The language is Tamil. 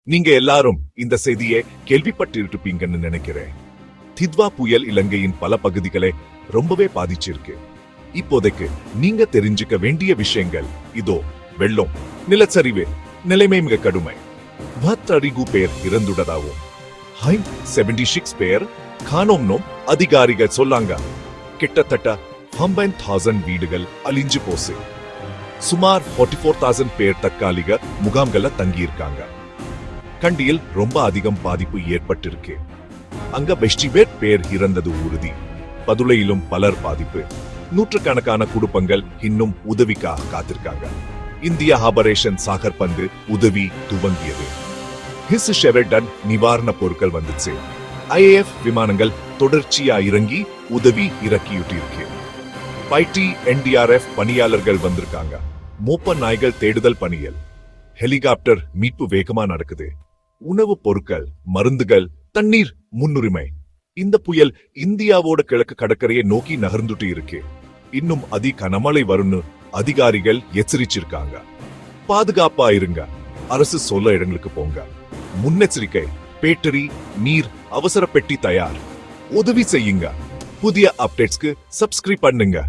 நீங்க எல்லாரும் இந்த செய்தியை கேள்விப்பட்டிருப்பீங்கன்னு நினைக்கிறேன். தித்வா புயல் இலங்கையின் பல பகுதிகளை ரொம்பவே பாதிச்சிருக்கு. இப்போதைக்கு நீங்க தெரிஞ்சுக்க வேண்டிய விஷயங்கள் இதோ. வெள்ளம், நிலச்சரிவு, நிலைமை மிக கடுமை. 32 பேர் இறந்துள்ளதாகவும் 76 பேர் காணோம்னும் அதிகாரிகள் சொல்லாங்க. கிட்டத்தட்ட 15,000 வீடுகள் அழிஞ்சு போச்சு. சுமார் 44,000 பேர் தற்காலிக முகாம்கள தங்கியிருக்காங்க. கண்டியில் ரொம்ப அதிகம் பாதிப்பு ஏற்பட்டிருக்கு. அங்க 20 பேர் இறந்தது உறுதி. பதுளையிலும் பலர் பாதிப்பு. நூற்றுக்கணக்கான குடும்பங்கள் இன்னும் உதவிக்காக காத்திருக்காங்க. இந்திய ஆபரேஷன் சாகர் பந்து உதவி துவங்கியது. ஹிஸ் ஷெவர்டன் நிவாரண பொருட்கள் வந்துச்சு. IAF விமானங்கள் தொடர்ச்சியா இறங்கி உதவி இறக்கியிருக்கு. பைடி NDRF பணியாளர்கள் வந்திருக்காங்க. மோப்ப நாய்கள் தேடுதல் பணிகள், ஹெலிகாப்டர் மீட்பு வேகமா நடக்குது. உணவுப் பொருட்கள், மருந்துகள், தண்ணீர் முன்னுரிமை. இந்த புயல் இந்தியாவோட கிழக்கு கடற்கரையை நோக்கி நகர்ந்துட்டு இருக்கு. இன்னும் கனமழை வரும்னு அதிகாரிகள் எச்சரிச்சிருக்காங்க. பாதுகாப்பா இருங்க. அரசு சொல்ல இடங்களுக்கு போங்க. முன்னெச்சரிக்கை, பேட்டரி, நீர், அவசர பெட்டி தயார். உதவி செய்யுங்க. புதிய அப்டேட்ஸ்க்கு சப்ஸ்கிரைப் பண்ணுங்க.